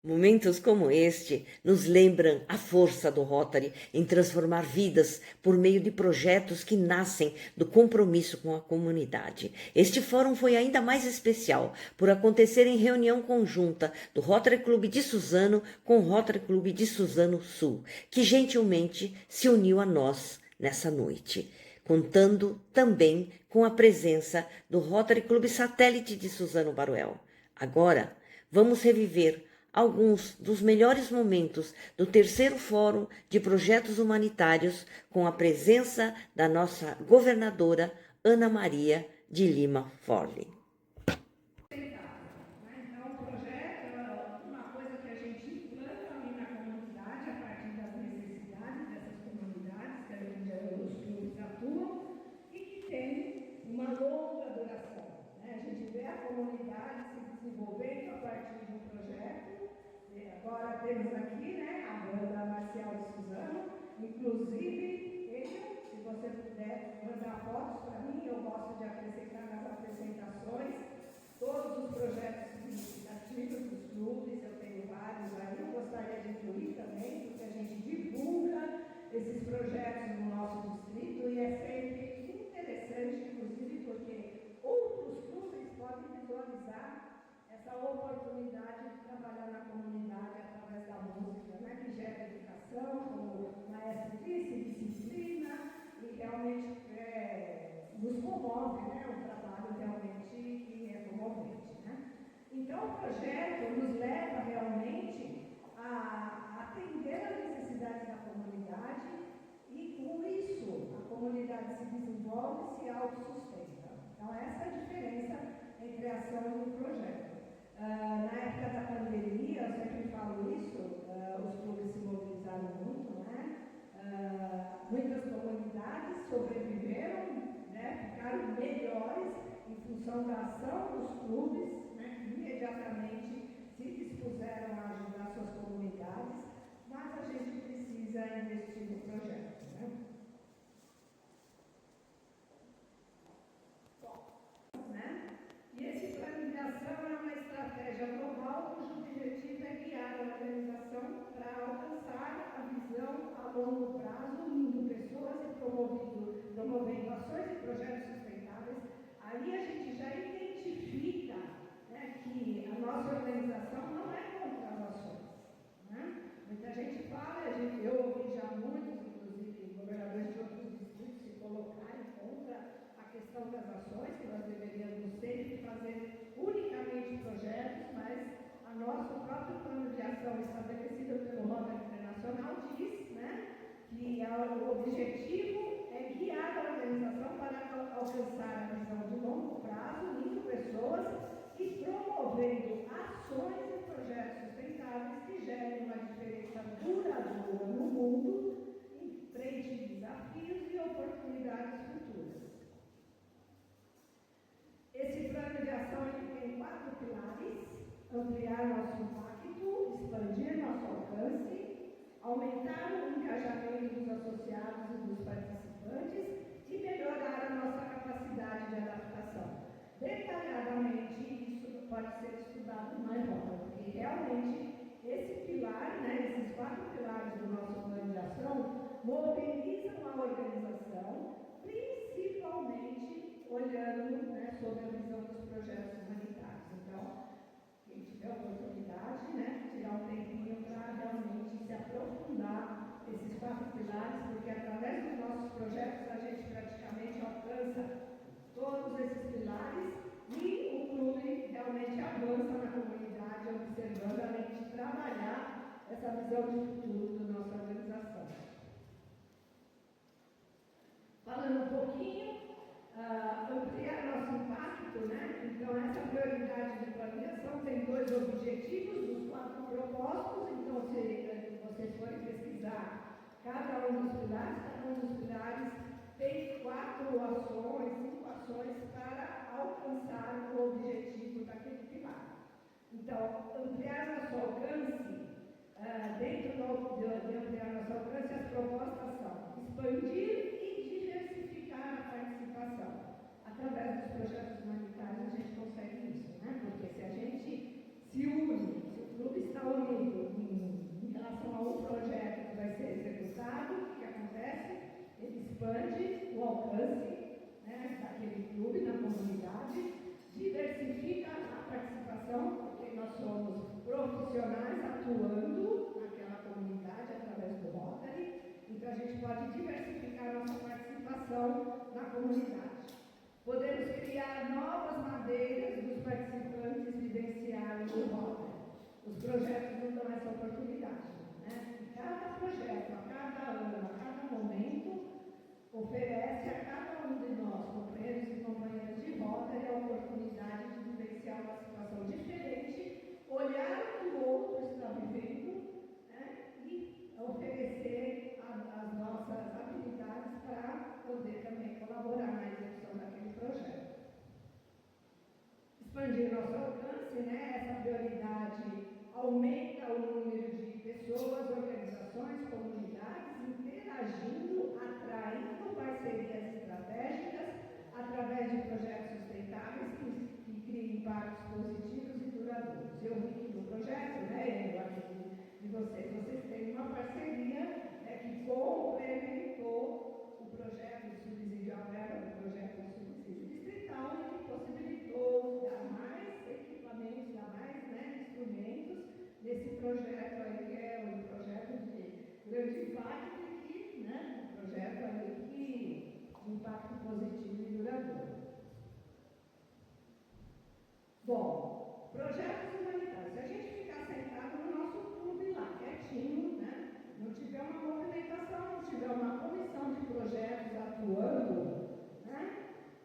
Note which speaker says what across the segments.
Speaker 1: Momentos como este nos lembram a força do Rotary em transformar vidas por meio de projetos que nascem do compromisso com a comunidade. Este fórum foi ainda mais especial por acontecer em reunião conjunta do Rotary Clube de Suzano com o Rotary Clube de Suzano Sul, que gentilmente se uniu a nós nessa noite, contando também com a presença do Rotary Clube Satélite de Suzano Baruel. Agora, vamos reviver alguns dos melhores momentos do terceiro Fórum de Projetos Humanitários com a presença da nossa governadora Ana Maria de Lima Forley.
Speaker 2: Então, o projeto é uma coisa que a gente implanta ali na comunidade, a partir das necessidades dessas comunidades, que os clubes atuam, e que tem uma longa duração. A gente vê a comunidade se desenvolvendo a partir de um projeto. Agora temos aqui a banda Marcial de Suzano, inclusive, se você puder mandar fotos para mim, eu gosto de acrescentar nas apresentações todos os projetos significativos dos clubes, eu tenho vários aí, eu gostaria de incluir também, porque a gente divulga esses projetos no nosso distrito e é sempre interessante, inclusive, porque outros clubes podem visualizar essa oportunidade de trabalhar na comunidade através da música, que gera educação, como o maestro disse, disciplina, e realmente nos comove, um trabalho realmente que é comovente. Então, o projeto nos leva realmente a atender às necessidades da comunidade e, com isso, a comunidade se desenvolve e se autossustenta. Então, essa é a diferença entre a ação e o projeto. Na época da pandemia, eu sempre falo isso, os clubes se mobilizaram muito, muitas comunidades sobreviveram, ficaram melhores em função da ação dos clubes, que imediatamente se dispuseram a ajudar suas comunidades, mas a gente precisa investir no projeto. E esse plano de ação é uma estratégia global cujo objetivo é guiar a organização para alcançar a visão a longo prazo, unindo pessoas e promovendo ações e projetos sustentáveis. Ali a gente já identifica que a nossa organização não é contra as ações. Muita gente fala, eu ouvi já muitos, inclusive governadores de outros distritos, se colocarem contra a questão das ações, que nós deveríamos sempre fazer unicamente projetos, mas o próprio plano de ação estabelecido pelo Rotary Internacional diz que o objetivo é guiar a organização para alcançar a visão de longo prazo, unindo pessoas e promovendo ações e projetos sustentáveis que gerem uma diferença duradoura no mundo, em frente de desafios e oportunidades futuras. Esse plano de ação tem 4 pilares: ampliar nosso impacto, expandir nosso alcance, aumentar o engajamento dos associados e dos participantes e melhorar a nossa capacidade de adaptação. Detalhadamente, isso pode ser estudado na Europa, porque realmente esse pilar, esses 4 pilares do nosso plano de ação, mobilizam a organização, principalmente olhando sobre a visão dos projetos humanitários. Então, quem tiver a oportunidade, tirar um tempinho para realmente se aprofundar esses 4 pilares, porque através dos nossos projetos a gente praticamente alcança todos esses pilares e o clube realmente avança na comunidade, observando, além de trabalhar essa visão de futuro da nossa organização. Falando um pouquinho, ampliar nosso impacto, Então, essa prioridade de planeação tem 2 objetivos, dos 4 propostos. Então, se vocês forem pesquisar cada um dos pilares tem 4 ações, 5 ações para alcançar o objetivo daquele pilar. Então, ampliar nosso alcance, dentro de ampliar nosso alcance, as propostas são expandir e diversificar a participação. Através dos projetos humanitários a gente consegue isso, Porque se a gente se une, se o clube está unido de Rotary. Os projetos não dão essa oportunidade. Né? E cada projeto, a cada ano, a cada momento, oferece a cada um de nós, companheiros e companheiras de Rotary, a oportunidade de vivenciar uma situação diferente, olhar o que o outro está vivendo, né? E oferecer as nossas habilidades para poder também colaborar na execução daquele projeto. Expandir nosso alcance, né? Essa prioridade aumenta o número de pessoas, organizações, comunidades interagindo, atraindo parcerias estratégicas através de projetos sustentáveis que criem impactos positivos e duradouros. Eu vi que no projeto, né, eu aqui de vocês têm uma parceria que complementou o projeto de subsídio à verba do projeto de subsídio distrital e que possibilitou dar mais equipamentos, dar mais, né, instrumentos nesse projeto aí, que é um projeto de grande impacto e que, né, um projeto aí que de impacto positivo e duradouro. Bom, projetos humanitários. Se a gente ficar sentado no nosso clube lá, quietinho, né, não tiver uma movimentação, não tiver uma comissão de projetos atuando, né,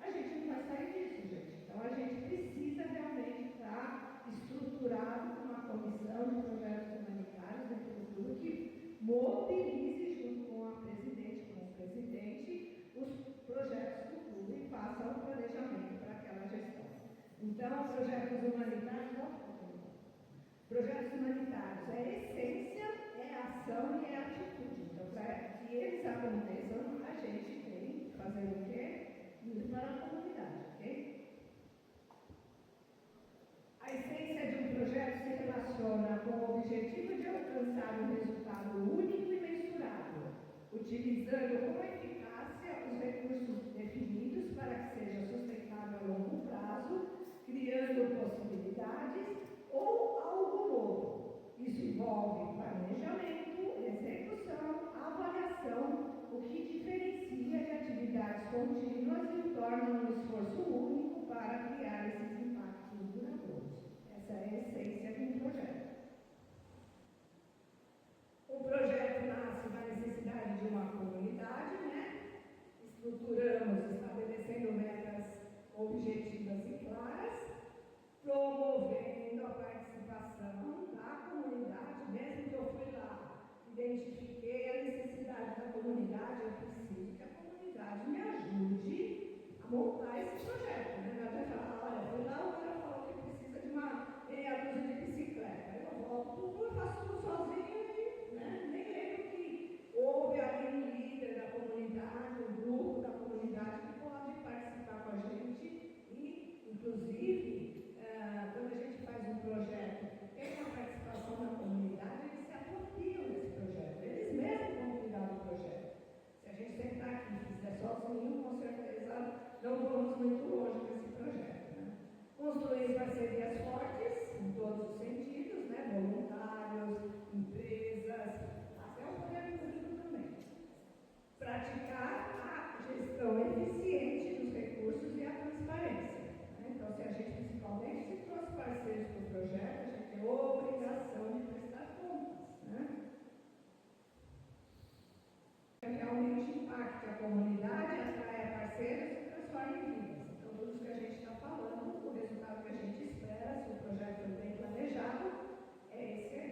Speaker 2: a gente não vai sair disso, gente. Então, a gente precisa realmente estar estruturado com uma comissão de projetos humanitários dentro do clube que mobilize, junto com a presidente, com o presidente, os projetos do clube e faça um planejamento para aquela gestão. Então, projetos humanitários, projetos humanitários é essência, é ação e é atitude. Então, para que eles aconteçam, a gente tem que fazer o quê? Ir para a comunidade, ok? A essência de um projeto se relaciona com o objetivo de alcançar um resultado único e mensurável, utilizando com eficácia os recursos definidos para que seja sustentável a longo prazo, criando possibilidades ou algo novo. Isso envolve planejamento, execução, avaliação, o que diferencia de atividades contínuas e o torna um esforço único para criar esses impactos duradouros. Essa é a essência de um projeto. O projeto nasce da necessidade de uma comunidade, né? Estruturamos, estabelecendo metas objetivas e claras, promovendo a participação da comunidade, mesmo que eu fui lá, identifiquei a necessidade da comunidade, eu preciso que a comunidade me ajude a montar esse projeto, né? Não adianta falar, olha, fui lá, o cara falou que precisa de uma meia dúzia de bicicleta, eu volto tudo, eu faço tudo sozinho e, né, nem lembro que houve ali um líder da comunidade, um grupo da comunidade que pode participar com a gente e, inclusive, quando a gente faz um projeto que tem uma participação da comunidade, eles se apropriam desse projeto, eles mesmos vão cuidar do projeto. Se a gente sentar aqui e fizer sozinho, com certeza não vamos muito longe desse projeto. Né? Construir parcerias fortes, em todos os sentidos, né? Voluntários, empresas, até o poder público também. Praticar a gestão eficiente dos recursos e a transparência. Então, se a gente principalmente se trouxe parceiros para o projeto, a gente tem obrigação de prestar contas, né? Realmente impacte a comunidade, atrai parceiros e transforma em vidas. Então, tudo isso que a gente está falando, o resultado que a gente espera, se o projeto é bem planejado, é esse aí.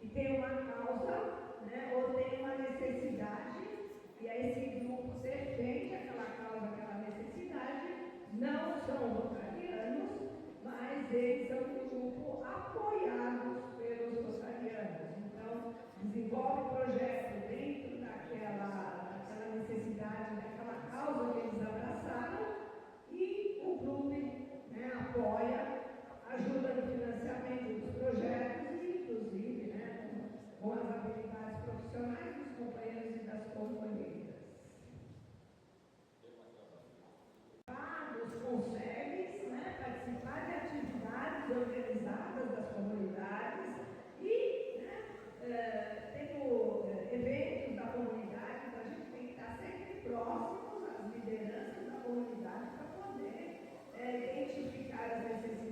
Speaker 2: E tem uma causa, né, ou tem uma necessidade, e aí esse grupo defende aquela causa, aquela necessidade, não são rotarianos, mas eles são um grupo apoiados pelos rotarianos. Então, desenvolve projeto dentro daquela necessidade, daquela causa que eles abraçaram, e o grupo, né, apoia, ajuda no financiamento dos projetos e, inclusive, né, com as habilidades profissionais dos companheiros e das companheiras. Os conseguem, né, participar de atividades organizadas das comunidades e, né, tendo eventos da comunidade, então a gente tem que estar sempre próximos às lideranças da comunidade para poder identificar as necessidades